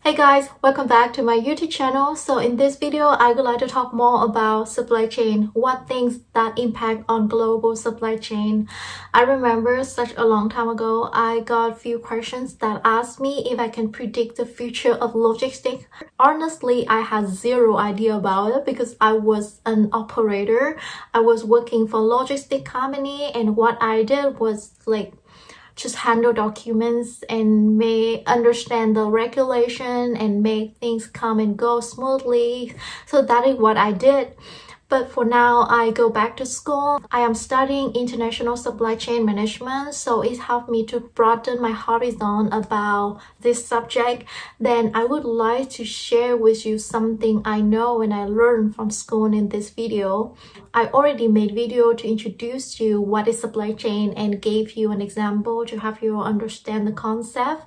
Hey guys, welcome back to my YouTube channel. So in this video, I would like to talk more about supply chain, what things that impact on global supply chain. I remember such a long time ago, I got a few questions that asked me if I can predict the future of logistics. Honestly, I had zero idea about it because I was an operator. I was working for a logistic company, and what I did was just handle documents and may understand the regulation and make things come and go smoothly. So that is what I did. But for now, I go back to school. I am studying international supply chain management, so it helped me to broaden my horizon about this subject. Then I would like to share with you something I know and I learned from school in this video. I already made video to introduce you what is supply chain and gave you an example to help you understand the concept.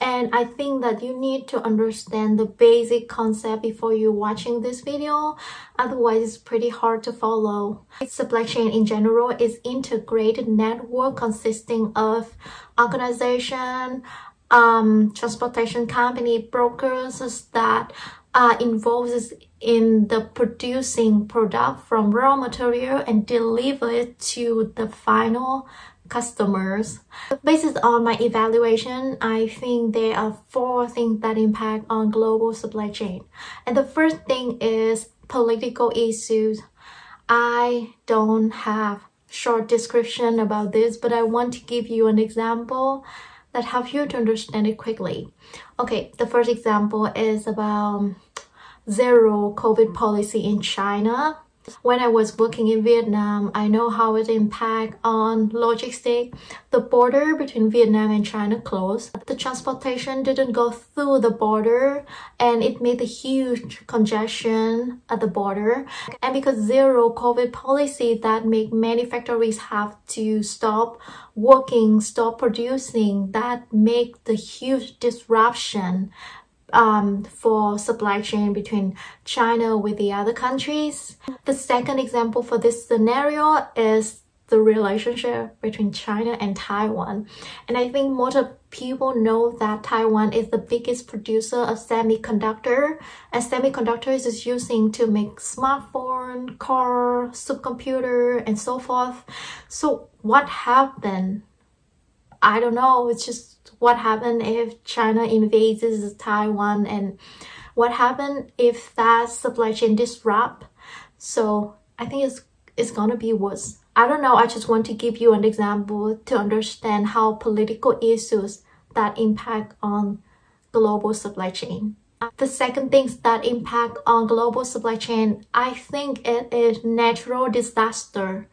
And I think that you need to understand the basic concept before you watching this video. Otherwise, it's pretty hard to follow. Supply chain in general is integrated network consisting of organization, transportation company, brokers that are involved in the producing product from raw material and deliver it to the final customers. Based on my evaluation, I think there are 4 things that impact on global supply chain. And the first thing is political issues. I don't have short description about this, but I want to give you an example that helps you to understand it quickly. Okay, the first example is about zero COVID policy in China. When I was working in Vietnam, I know how it impacts on logistics. The border between Vietnam and China closed. The transportation didn't go through the border and it made a huge congestion at the border. And because zero COVID policy, that make many factories have to stop working, stop producing, that make the huge disruption for supply chain between China with the other countries. The second example for this scenario is the relationship between China and Taiwan. And I think most of people know that Taiwan is the biggest producer of semiconductor, and semiconductors is using to make smartphone, car, supercomputer, and so forth. So what happened? I don't know. It's just what happened if China invades Taiwan, and what happened if that supply chain disrupt. So I think it's gonna be worse. I don't know. I just want to give you an example to understand how political issues that impact on global supply chain. The second things that impact on global supply chain, I think it is natural disaster.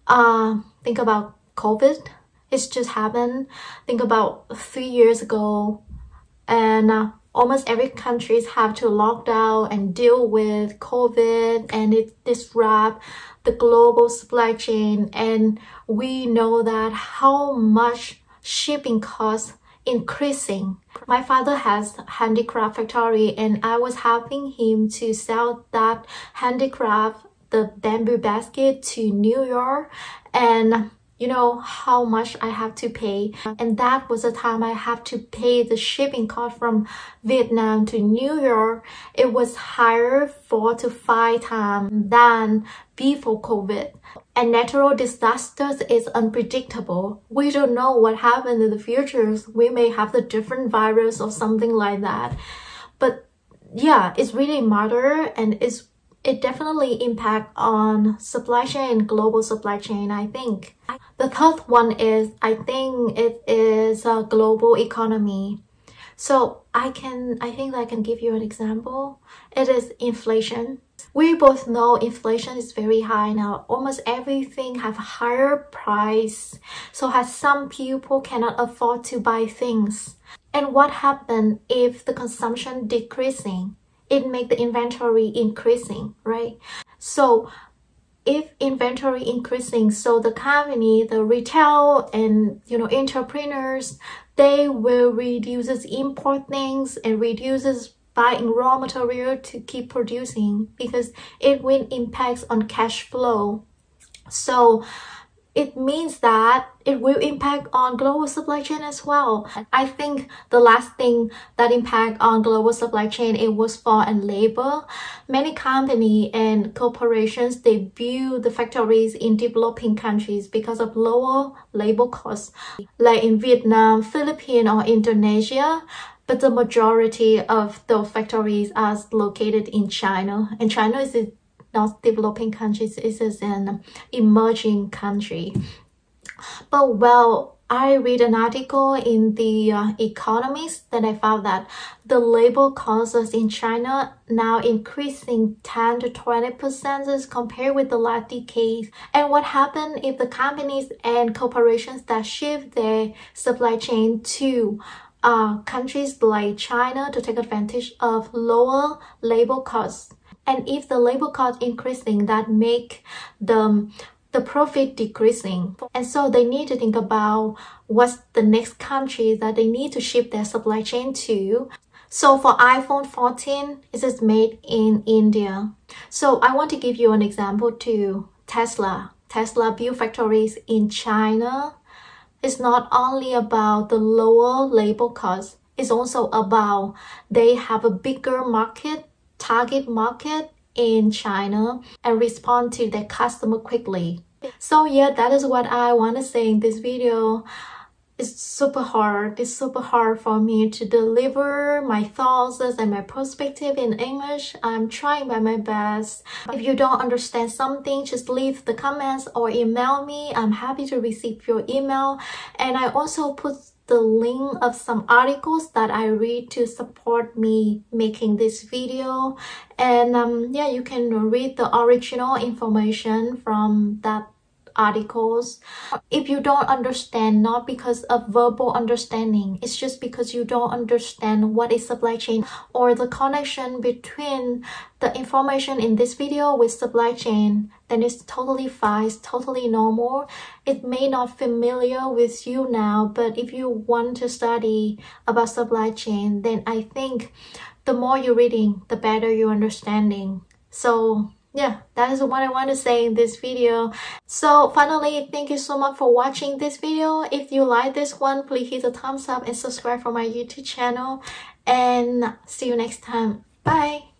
Think about COVID. It's just happened. Think about 3 years ago, and almost every countries have to lock down and deal with COVID, and it disrupt the global supply chain. And we know that how much shipping costs increasing. My father has handicraft factory, and I was helping him to sell that handicraft, the bamboo basket, to New York, and you know how much I have to pay. And that was the time I have to pay the shipping cost from Vietnam to New York. It was higher 4 to 5 times than before COVID. And natural disasters is unpredictable. We don't know what happened in the future. We may have the different virus or something like that. But yeah, it's really matter, and it definitely impact on supply chain, global supply chain, I think. The third one is, I think it is a global economy. So I think I can give you an example. It is inflation. We both know inflation is very high now. Almost everything have higher price. So some people cannot afford to buy things. And what happens if the consumption decreasing? It make the inventory increasing, right? So if inventory increasing, so the company, the retail and entrepreneurs, they will reduce import things and reduces buying raw material to keep producing, because it will impact on cash flow. So it means that it will impact on global supply chain as well. I think the last thing that impact on global supply chain, it was for labor. Many companies and corporations, they build the factories in developing countries because of lower labor costs, like in Vietnam, Philippines, or Indonesia. But the majority of those factories are located in China, and China is not developing countries, it is an emerging country. But well, I read an article in the Economist that I found that the labor costs in China now increasing 10 to 20% as compared with the last decade. And what happened if the companies and corporations that shift their supply chain to countries like China to take advantage of lower labor costs? And if the labor cost increasing, that make the profit decreasing. And so they need to think about what's the next country that they need to shift their supply chain to. So for iPhone 14, it is made in India. So I want to give you an example to Tesla. Tesla build factories in China. It's not only about the lower labor cost, it's also about they have a bigger market, target market in China, and respond to their customer quickly. So yeah, that is what I want to say in this video. It's super hard. It's super hard for me to deliver my thoughts and my perspective in English. I'm trying by my best. If you don't understand something, just leave the comments or email me. I'm happy to receive your email. And I also put the link of some articles that I read to support me making this video. And yeah, you can read the original information from that articles. If you don't understand, not because of verbal understanding, it's just because you don't understand what is supply chain or the connection between the information in this video with supply chain, then it's totally fine, it's totally normal. It may not familiar with you now, but if you want to study about supply chain, then I think the more you're reading, the better you're understanding. So yeah, that is what I want to say in this video. So finally, thank you so much for watching this video. If you like this one, please hit the thumbs up and subscribe for my YouTube channel. And see you next time. Bye!